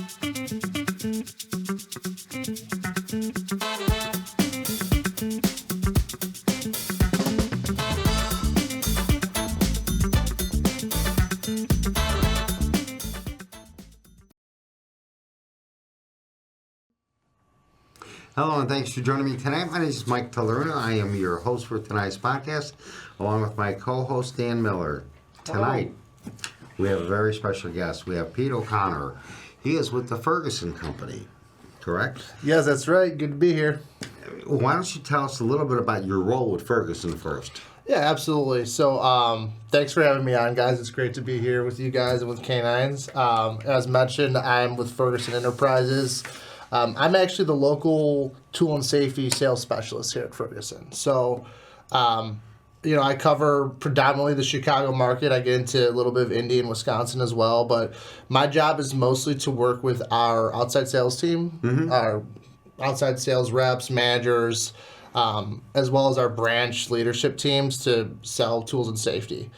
Hello, and thanks for joining me tonight. My name is Mike Talerna. I am your host for tonight's podcast, along with my co-host, Dan Miller. Tonight, we have a very special guest. We have Pete O'Connor. He is with the Ferguson Company, correct? Yes, that's right. Good to be here. Why don't you tell us a little bit about your role with Ferguson first? Yeah, absolutely. So thanks for having me on, guys. It's great to be here with you guys and with K9s. As mentioned, I'm with Ferguson Enterprises. I'm actually the local tool and safety sales specialist here at Ferguson. So, I cover predominantly the Chicago market. I get into a little bit of Indy and Wisconsin as well. But my job is mostly to work with our outside sales team, our outside sales reps, managers, as well as our branch leadership teams to sell tools and safety.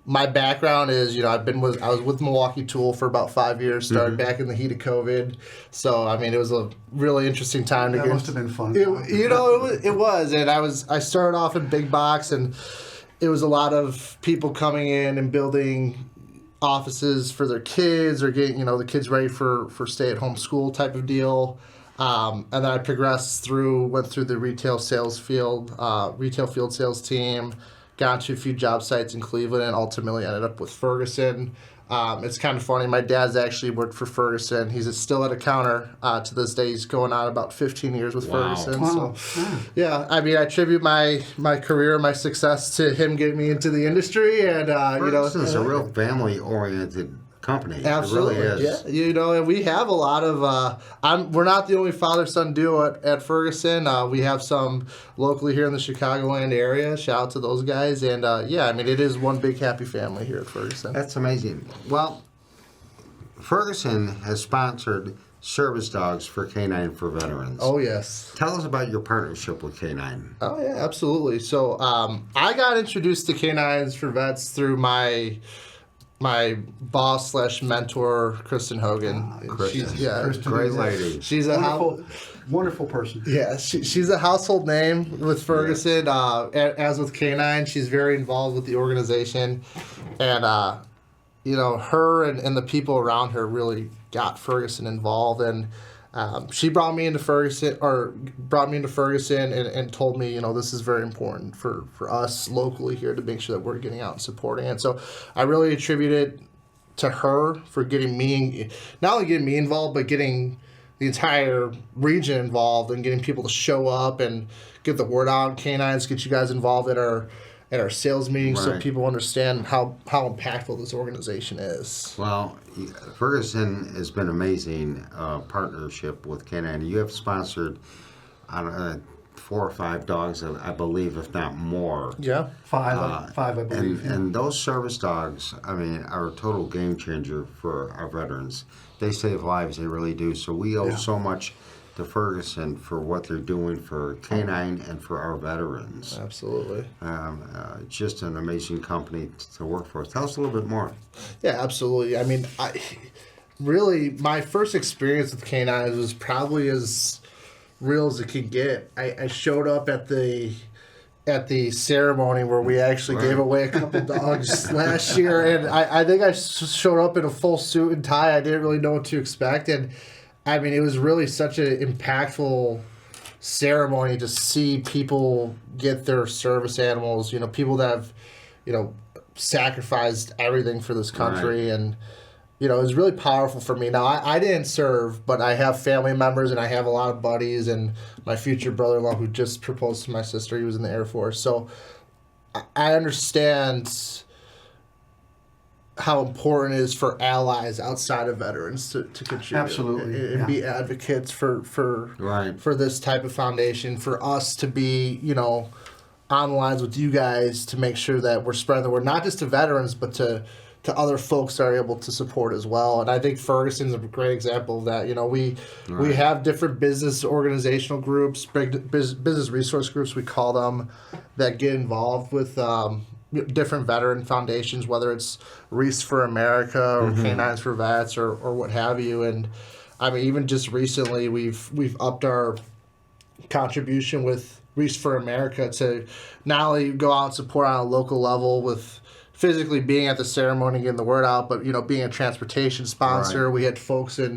My background is, I was with Milwaukee Tool for about 5 years, started back in the heat of COVID. So, it was a really interesting time. That must have been fun. It was. And I started off in big box, and it was a lot of people coming in and building offices for their kids or getting, the kids ready for stay-at-home school type of deal. And then I went through the retail field sales team, got to a few job sites in Cleveland, and ultimately ended up with Ferguson. It's kind of funny. My dad's actually worked for Ferguson. He's still at a counter to this day. He's going on about 15 years with Ferguson. Wow. So, yeah, I attribute my career, my success to him getting me into the industry. And Ferguson's a real family-oriented company. Absolutely, it really is. Yeah. And we have a lot of. We're not the only father-son duo at Ferguson. We have some locally here in the Chicagoland area. Shout out to those guys. And it is one big happy family here at Ferguson. That's amazing. Well, Ferguson has sponsored service dogs for K9 For Veterans. Oh yes. Tell us about your partnership with K9. Oh yeah, absolutely. So I got introduced to K9s For Vets through my boss / mentor, Kristen Hogan. Kristen. Great lady. She's Wonderful person. Yeah, she's a household name with Ferguson. As with K9, she's very involved with the organization, and her and the people around her really got Ferguson involved. And she brought me into Ferguson, and told me, this is very important for us locally here to make sure that we're getting out and supporting it. So I really attribute it to her for not only getting me involved, but getting the entire region involved and getting people to show up and get the word out. K9s, get you guys involved at our sales meetings, so people understand how impactful this organization is. Well, Ferguson has been amazing partnership with K9. You have sponsored 4 or 5 dogs, I believe, if not more. Yeah. Five, I believe. And those service dogs, are a total game changer for our veterans. They save lives, they really do. So we owe so much to Ferguson for what they're doing for K9 and for our veterans. Absolutely. Just an amazing company to work for. Tell us a little bit more. Yeah, absolutely. My first experience with K9s was probably as real as it could get. I showed up at the ceremony where we actually gave away a couple dogs last year, and I think I showed up in a full suit and tie. I didn't really know what to expect, and it was really such an impactful ceremony to see people get their service animals, people that have, sacrificed everything for this country. Right. And, it was really powerful for me. Now, I didn't serve, but I have family members and I have a lot of buddies, and my future brother-in-law who just proposed to my sister, he was in the Air Force. So I understand how important it is for allies outside of veterans to contribute. Absolutely. And be advocates for this type of foundation, for us to be, on the lines with you guys to make sure that we're spreading the word, not just to veterans, but to other folks that are able to support as well. And I think Ferguson's a great example of that. We have different business organizational groups, business resource groups, we call them, that get involved with different veteran foundations, whether it's Reese for America or K9s For Vets or what have you. And I mean, even just recently, we've upped our contribution with Reese for America to not only go out and support on a local level with physically being at the ceremony, getting the word out, but being a transportation sponsor. Right. We had folks up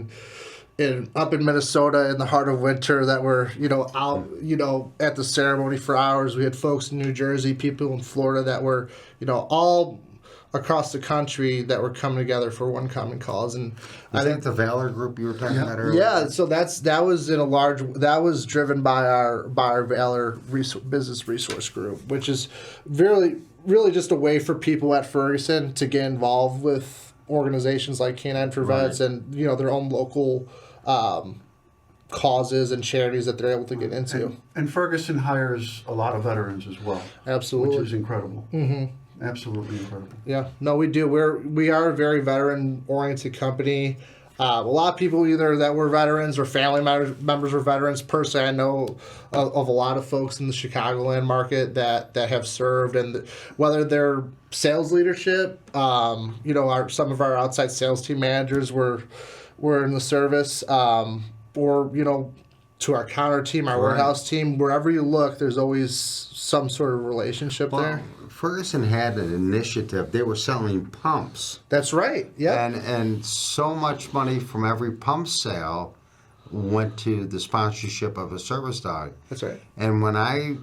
in Minnesota in the heart of winter that were out at the ceremony for hours. We had folks in New Jersey, people in Florida that were all across the country that were coming together for one common cause. And I think the Valor group you were talking about earlier. yeah, so that was driven by our Valor Business Resource Group, which is really just a way for people at Ferguson to get involved with organizations like K9 for Vets and their own local causes and charities that they're able to get into. And Ferguson hires a lot of veterans as well. Absolutely. Which is incredible. Mm-hmm. Absolutely incredible. Yeah, no, we do. We are a very veteran-oriented company. A lot of people either that were veterans or family members were veterans. Personally, I know of a lot of folks in the Chicagoland market that have served, and whether they're sales leadership, some of our outside sales team managers were in the service, or to our counter team, our warehouse team. Wherever you look, there's always some sort of relationship there. Ferguson had an initiative. They were selling pumps. That's right. Yeah. And so much money from every pump sale went to the sponsorship of a service dog. That's right. And when I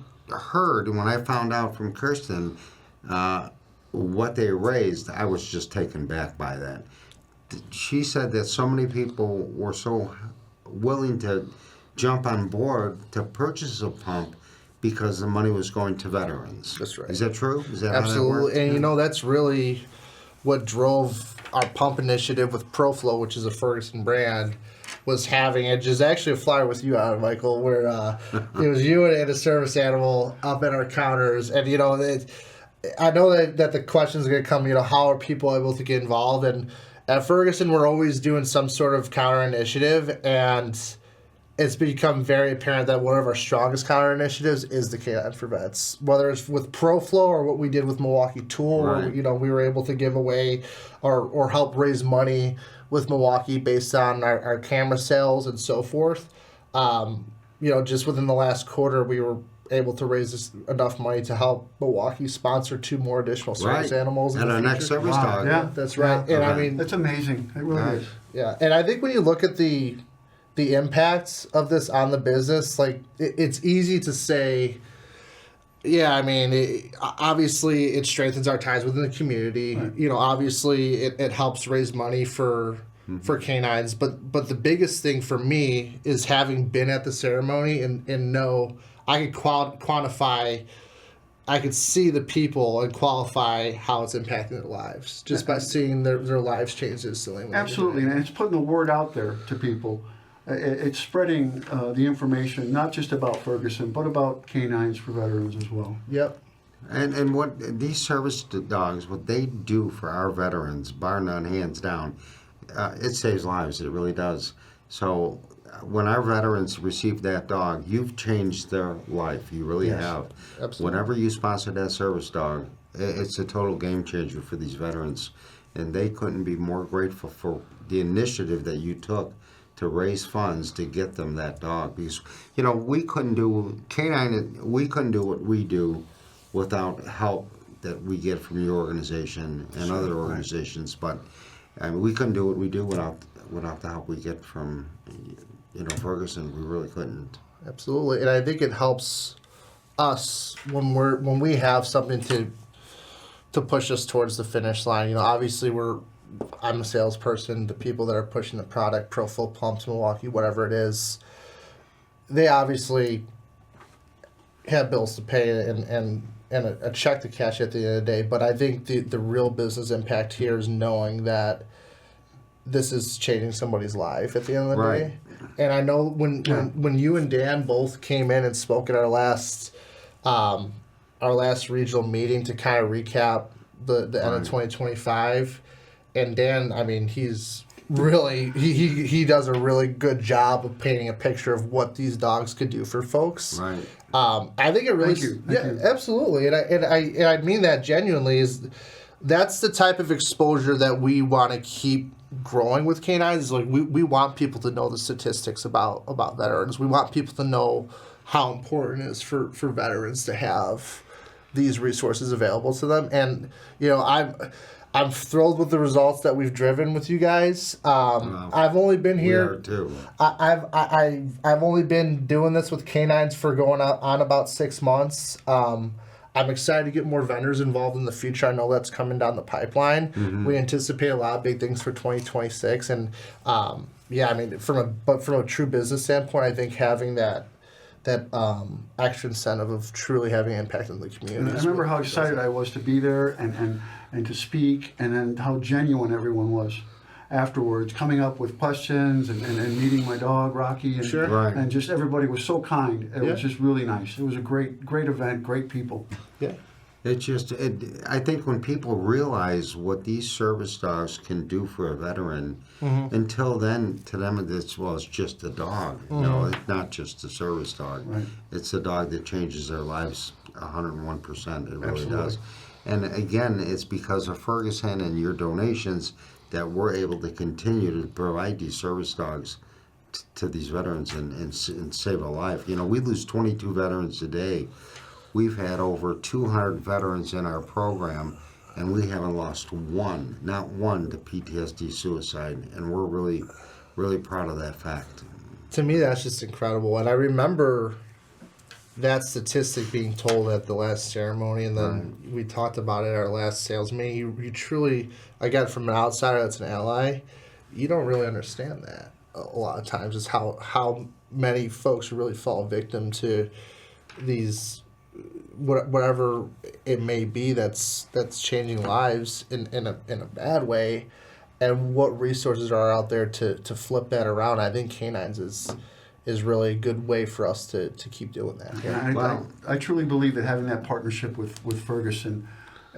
found out from Kirsten what they raised, I was just taken back by that. She said that so many people were so willing to jump on board to purchase a pump because the money was going to veterans. That's right. Is that true? Is that Absolutely. How that worked? And that's really what drove our pump initiative with ProFlow, which is a Ferguson brand, was having it. There's actually a flyer with you on it, Michael, where it was you and a service animal up at our counters. And, I know that the questions are going to come, how are people able to get involved? And at Ferguson, we're always doing some sort of counter initiative, and it's become very apparent that one of our strongest counter initiatives is the K9s For Vets. Whether it's with ProFlow or what we did with Milwaukee Tool, right. where, we were able to give away or help raise money with Milwaukee based on our camera sales and so forth. Just within the last quarter, we were able to raise enough money to help Milwaukee sponsor 2 more additional service animals. And our next service dog. Yeah. That's right. Yeah. And I Okay. mean, That's amazing. It really is. yeah, and I think when you look at the impacts of this on the business, like it's easy to say, yeah, I mean, obviously it strengthens our ties within the community. Right. Obviously it helps raise money for canines, but the biggest thing for me is having been at the ceremony and know I could quantify. I could see the people and qualify how it's impacting their lives just by seeing their lives change instantly. Absolutely, and it's putting the word out there to people. It's spreading the information, not just about Ferguson, but about K9s For Veterans as well. Yep. And what these service dogs, what they do for our veterans, bar none, hands down, it saves lives. It really does. So when our veterans receive that dog, you've changed their life. You really have. Absolutely. Whenever you sponsor that service dog, it's a total game changer for these veterans. And they couldn't be more grateful for the initiative that you took to raise funds to get them that dog. Because, we couldn't do what we do without help that we get from your organization and other organizations. But we couldn't do what we do without the help we get from Ferguson. We really couldn't. Absolutely, and I think it helps us when we have something to push us towards the finish line. Obviously I'm a salesperson. The people that are pushing the product, ProFlow pumps, Milwaukee, whatever it is, they obviously have bills to pay and a check to cash at the end of the day. But I think the real business impact here is knowing that this is changing somebody's life at the end of the day. And I know when you and Dan both came in and spoke at our last regional meeting to kind of recap the end of 2025, and Dan, I mean, he's really, he does a really good job of painting a picture of what these dogs could do for folks. Right. I think it really, Thank you. absolutely, and I mean that genuinely. Is that's the type of exposure that we want to keep growing with K9s. Is like we want people to know the statistics about veterans. We want people to know how important it is for veterans to have these resources available to them. And I'm thrilled with the results that we've driven with you guys. I've only been We here. are too. I've only been doing this with K9s for going on about 6 months. I'm excited to get more vendors involved in the future. I know that's coming down the pipeline. We anticipate a lot of big things for 2026, and I mean, from a true business standpoint, I think having that extra incentive of truly having impact in the community. And I remember how excited I was to be there and to speak, and then how genuine everyone was afterwards, coming up with questions and meeting my dog Rocky, and Sure. Right. and just everybody was so kind. It Yeah. was just really nice. It was a great event, great people. Yeah. It's just, I think when people realize what these service dogs can do for a veteran, until then, to them, it's just a dog. It's not just a service dog. Right. It's a dog that changes their lives 101%. It really Absolutely. does. And again, it's because of Ferguson and your donations that we're able to continue to provide these service dogs to these veterans and save a life. We lose 22 veterans a day. We've had over 200 veterans in our program, and we haven't lost not one to PTSD suicide, and we're really, really proud of that fact. To me, that's just incredible. And I remember that statistic being told at the last ceremony, and then we talked about it at our last sales meeting. You truly, again, from an outsider that's an ally, you don't really understand that a lot of times, is how many folks really fall victim to these whatever it may be that's changing lives in a bad way, and what resources are out there to flip that around. I think K9s is really a good way for us to keep doing that. And Wow. I truly believe that having that partnership with Ferguson,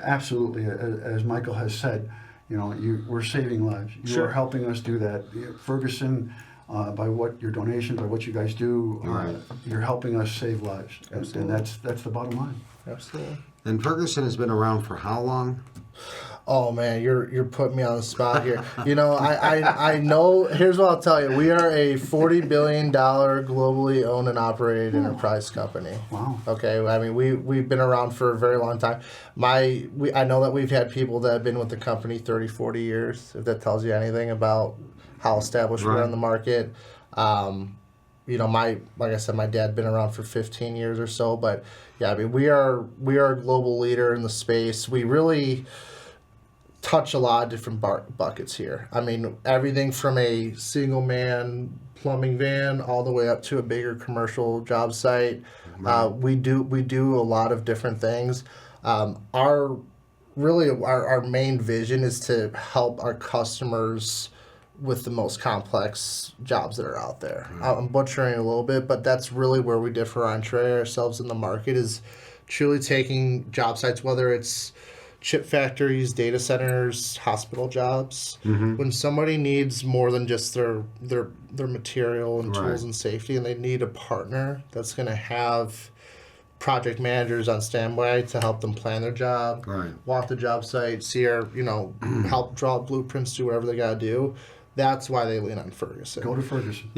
absolutely, as Michael has said, we're saving lives. You Sure. are helping us do that. Ferguson, by what your donations, by what you guys do, Right. you're helping us save lives, and Absolutely. that's the bottom line. Absolutely. And Ferguson has been around for how long? Oh man, you're putting me on the spot here. I know. Here's what I'll tell you: we are a $40 billion globally owned and operated enterprise company. Wow. Okay, I mean we've been around for a very long time. I know that we've had people that have been with the company 30, 40 years. If that tells you anything about how established we are Right. in the market. Like I said, my dad been around for 15 years or so. But yeah, I mean we are a global leader in the space. We really touch a lot of different buckets here. I mean, everything from a single man plumbing van all the way up to a bigger commercial job site. We do a lot of different things. Our main vision is to help our customers with the most complex jobs that are out there. I'm butchering a little bit, but that's really where we differentiate ourselves in the market, is truly taking job sites, whether it's chip factories, data centers, hospital jobs. When somebody needs more than just their material and tools Right. and safety, and they need a partner that's going to have project managers on standby to help them plan their job, Right. walk the job site, help draw blueprints, do whatever they got to do. That's why they lean on Ferguson. Go to Ferguson.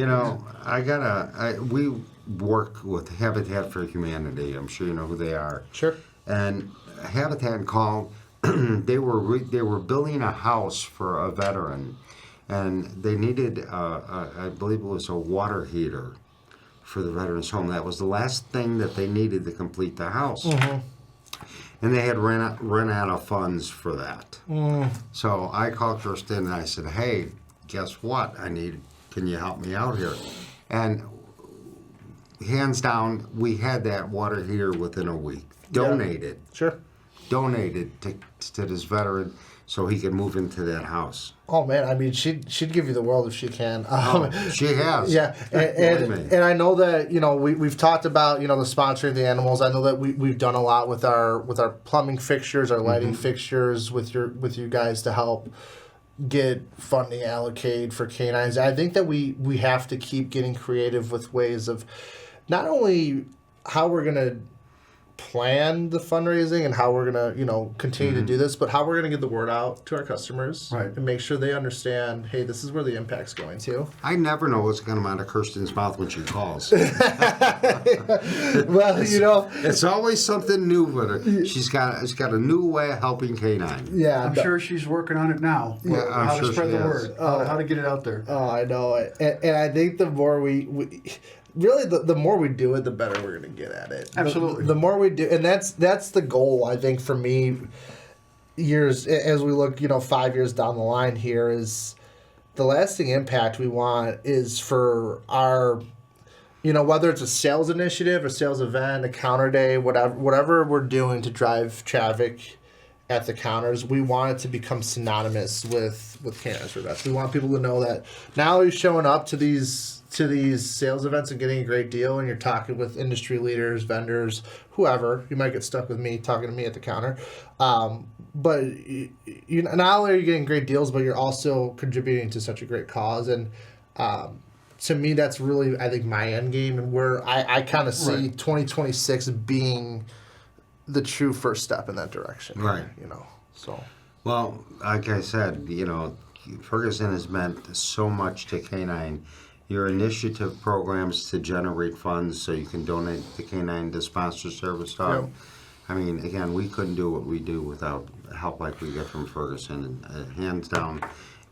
We work with Habitat for Humanity. I'm sure you know who they are. Sure. And Habitat called. They were building a house for a veteran, and they needed, I believe it was a water heater for the veteran's home. That was the last thing that they needed to complete the house. And they had run out of funds for that. So I called Kirsten and I said, "Hey, guess what? Can you help me out here?" And hands down, we had that water heater within a week. Donated to this veteran so he could move into that house. Oh man, I mean, she'd give you the world if she can. She has. Yeah, Believe me. and I know that we've talked about the sponsoring of the animals. I know that we've done a lot with our plumbing fixtures, our lighting fixtures with you guys to help get funding allocated for canines. I think that we have to keep getting creative with ways of not only how we're going to plan the fundraising and how we're going to, continue to do this, but how we're going to get the word out to our customers and make sure they understand, hey, this is where the impact's going to. I never know what's going to come out of Kirsten's mouth when she calls. Well, It's always something new with her. She's got a new way of helping K9. Yeah. I'm sure she's working on it now. Yeah, I'm how sure to spread she the is. word, how to get it out there. Oh, I know it. And I think the more we really, the more we do it, the better we're going to get at it. Absolutely. The more we do, and that's the goal, I think, for me, years, as we look, 5 years down the line here, is the lasting impact we want is for our, whether it's a sales initiative, a sales event, a counter day, whatever we're doing to drive traffic at the counters, we want it to become synonymous with K9s For Vets. We want people to know that now you're showing up to these sales events and getting a great deal, and you're talking with industry leaders, vendors, whoever. You might get stuck with me talking to me at the counter. But not only are you getting great deals, but you're also contributing to such a great cause. And to me, that's really, I think, my end game, and where I kind of see 2026 being the true first step in that direction. Right. So. Well, like I said, Ferguson has meant so much to K9. Your initiative programs to generate funds so you can donate the K9 to sponsor service dog. Yep. I mean, again, we couldn't do what we do without help like we get from Ferguson. And hands down,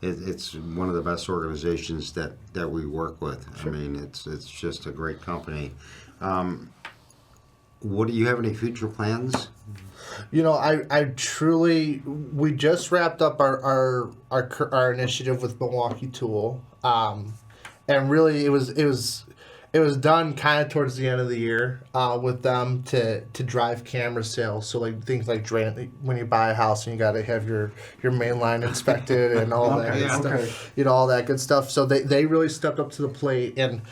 it's one of the best organizations that we work with. Sure. I mean, it's just a great company. What do you have any future plans? I truly, we just wrapped up our initiative with Milwaukee Tool, and really it was done kind of towards the end of the year with them to drive camera sales. So like things like when you buy a house and you got to have your main line inspected and all that good stuff, all that good stuff. So they really stepped up to the plate, and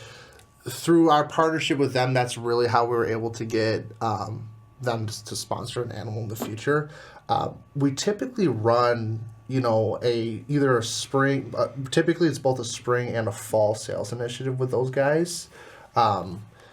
through our partnership with them, that's really how we were able to get them to sponsor an animal in the future. We typically run, either a spring, typically it's both a spring and a fall sales initiative with those guys.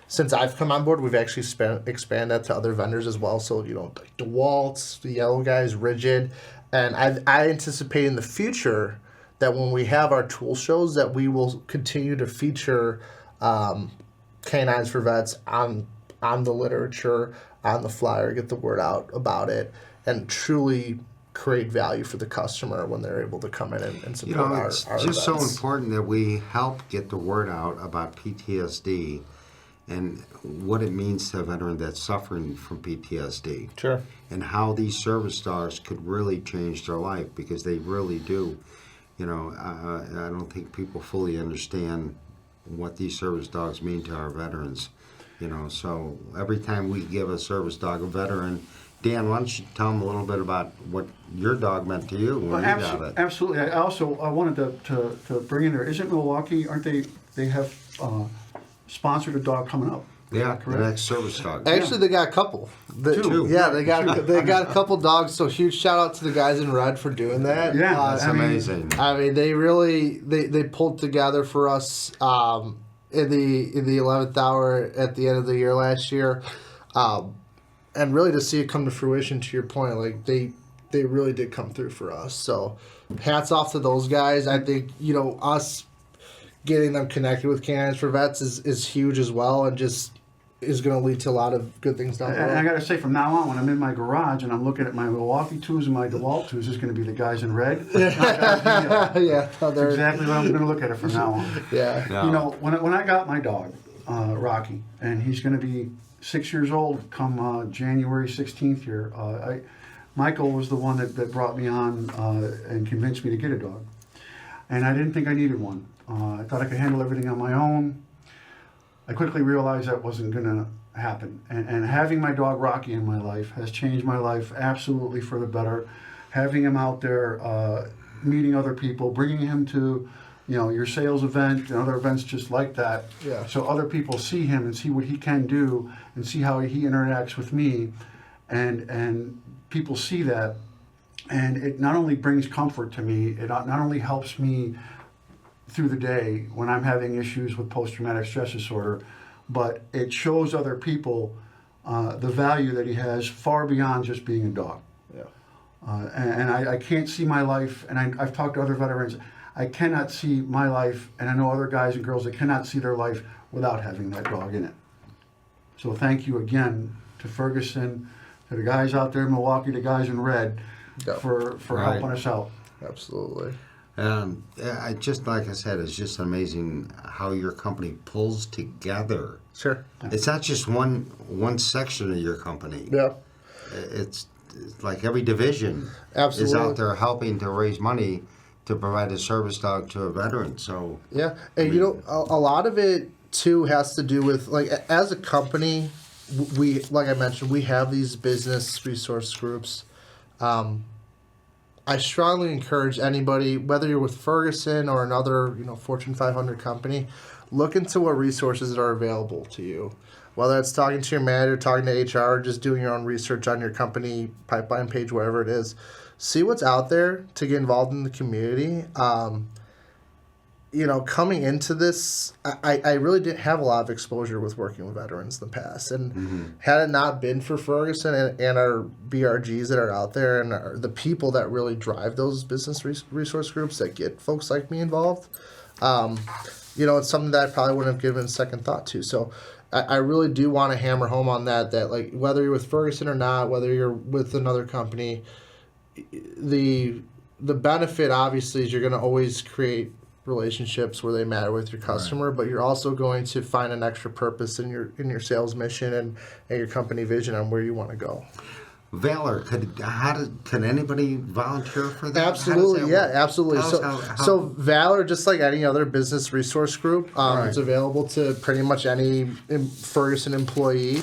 Since I've come on board, we've actually expanded that to other vendors as well. So, like DeWalt's, the Yellow Guys, Rigid. And I anticipate in the future that when we have our tool shows that we will continue to feature K9s For Vets on the literature, on the flyer, get the word out about it, and truly create value for the customer when they're able to come in and support our it's events. just so important that we help get the word out about PTSD and what it means to a veteran that's suffering from PTSD. Sure. And how these service dogs could really change their life, because they really do. I don't think people fully understand what these service dogs mean to our veterans. So every time we give a service dog a veteran, Dan, why don't you tell them a little bit about what your dog meant to you when you got it? Absolutely. I wanted to bring in there. Isn't Milwaukee? Aren't they have sponsored a dog coming up? Yeah, correct. the next service dog. Actually, they got a couple. Two. Yeah, they got a couple dogs. So huge shout out to the guys in red for doing that. Yeah, that's amazing. I mean, they really they pulled together for us in the 11th hour at the end of the year last year, and really to see it come to fruition. To your point, like they really did come through for us. So hats off to those guys. I think us getting them connected with K9s For Vets is huge as well, and just is going to lead to a lot of good things down the road. And I got to say, from now on, when I'm in my garage and I'm looking at my Milwaukee twos and my DeWalt twos, it's going to be the guys in red. Yeah, That's exactly what I'm going to look at it from now on. Yeah. When I got my dog, Rocky, and he's going to be 6 years old come January 16th here, Michael was the one that brought me on and convinced me to get a dog. And I didn't think I needed one. I thought I could handle everything on my own. I quickly realized that wasn't going to happen. And having my dog Rocky in my life has changed my life absolutely for the better. Having him out there, meeting other people, bringing him to, your sales event and other events just like that. Yeah. So other people see him and see what he can do and see how he interacts with me. And people see that. And it not only brings comfort to me, it not only helps me through the day when I'm having issues with post-traumatic stress disorder, but it shows other people the value that he has far beyond just being a dog. Yeah. And I can't see my life, and I've talked to other veterans, I cannot see my life, and I know other guys and girls that cannot see their life without having that dog in it. So thank you again to Ferguson, to the guys out there in Milwaukee, the guys in red, Yeah. for Right. helping us out. Absolutely. I just, like I said, it's just amazing how your company pulls together. Sure. It's not just one section of your company. Yeah. It's like every division is Absolutely. out there helping to raise money to provide a service dog to a veteran. So Yeah, and you know, a lot of it too has to do with, like, as a company, we, like I mentioned, we have these business resource groups. I strongly encourage anybody, whether you're with Ferguson or another, Fortune 500 company, look into what resources are available to you. Whether it's talking to your manager, talking to HR, or just doing your own research on your company pipeline page, wherever it is. See what's out there to get involved in the community. Coming into this, I really didn't have a lot of exposure with working with veterans in the past. And had it not been for Ferguson and our BRGs that are out there and the people that really drive those business resource groups that get folks like me involved, it's something that I probably wouldn't have given second thought to. So I really do want to hammer home on that like whether you're with Ferguson or not, whether you're with another company, the benefit obviously is you're going to always create relationships where they matter with your customer, right. But you're also going to find an extra purpose in your sales mission and your company vision on where you want to go. Valor, can anybody volunteer for that? Absolutely, yeah, absolutely. How So Valor, just like any other business resource group, Right. It's available to pretty much any Ferguson employee.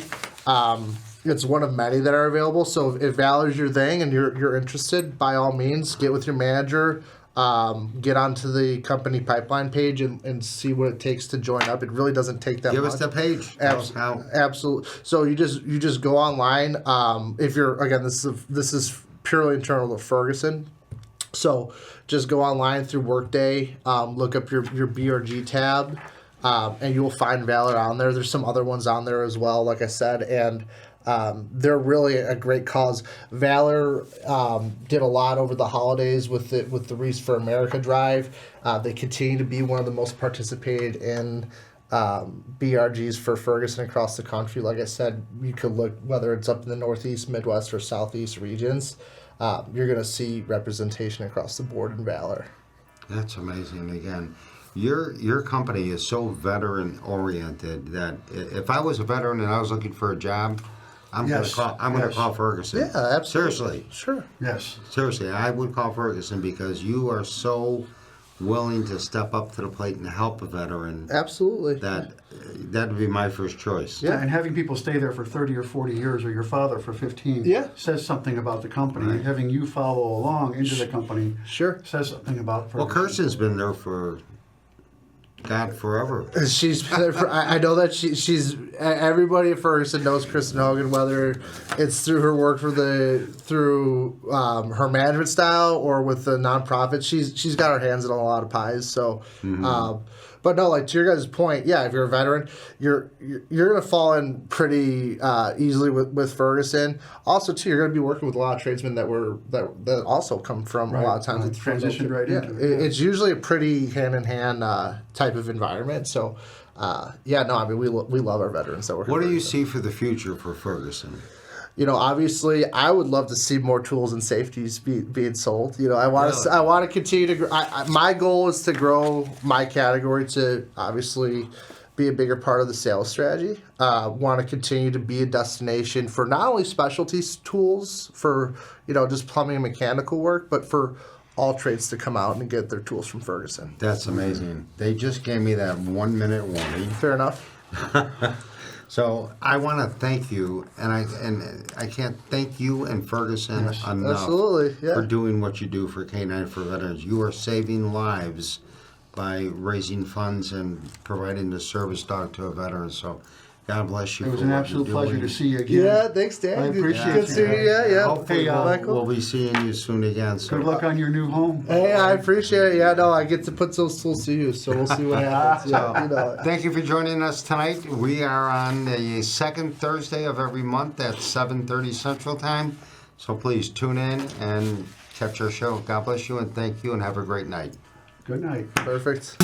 It's one of many that are available. So if Valor's your thing and you're interested, by all means, get with your manager. Get onto the company pipeline page and see what it takes to join up. It really doesn't take that much. Give us the page. Absolutely. So you just go online. If you're, again, this is purely internal to Ferguson. So just go online through Workday, look up your BRG tab, and you will find Valor on there. There's some other ones on there as well, like I said, and they're really a great cause. Valor did a lot over the holidays with the Wreaths for America drive. They continue to be one of the most participated in BRGs for Ferguson across the country. Like I said, you could look whether it's up in the Northeast, Midwest, or Southeast regions. You're going to see representation across the board in Valor. That's amazing. Again, your company is so veteran oriented that if I was a veteran and I was looking for a job, I'm Yes. gonna call Ferguson. Yeah, absolutely. Seriously. Sure. Yes. Seriously, I would call Ferguson because you are so willing to step up to the plate and help a veteran. Absolutely. That would be my first choice. Yeah, and having people stay there for 30 or 40 years, or your father for 15, Yeah. says something about the company. Right. Having you follow along into the company Sure. says something about Well, Ferguson. Kirsten's been there for God forever. She's been there for, I know that she's everybody at Ferguson knows Kristen Hogan, whether it's through her work through her management style or with the nonprofit. She's got her hands in a lot of pies. So, but no, like to your guys' point, yeah, if you're a veteran, you're gonna fall in pretty easily with Ferguson. Also, too, you're gonna be working with a lot of tradesmen that also come from a lot of times Right. it's Transitioned right yeah, into it, yeah. It's usually a pretty hand in hand type of environment. So, we love our veterans that work. What at do you Ferguson. see for the future for Ferguson? Obviously, I would love to see more tools and safeties being sold. I want to. Really? I want to continue to. My goal is to grow my category to obviously be a bigger part of the sales strategy. Want to continue to be a destination for not only specialty tools for just plumbing and mechanical work, but for all trades to come out and get their tools from Ferguson. That's amazing. They just gave me that 1 minute warning. Fair enough. So I want to thank you, and I can't thank you and Ferguson enough Absolutely, yeah. for doing what you do for K9 for Veterans. You are saving lives by raising funds and providing the service dog to a veteran. So God bless you. It was for an what absolute you're pleasure doing. to see you again. Yeah, thanks, Dan. I appreciate Good you, seeing you. Dan. Yeah. Hopefully, Hey, Michael. we'll be seeing you soon again. So. Good luck on your new home. Hey, I appreciate it. Yeah, no, I get to put those tools to use, so we'll see what happens. Yeah, you know. Thank you for joining us tonight. We are on the second Thursday of every month at 7:30 Central Time. So please tune in and catch our show. God bless you and thank you and have a great night. Good night. Perfect.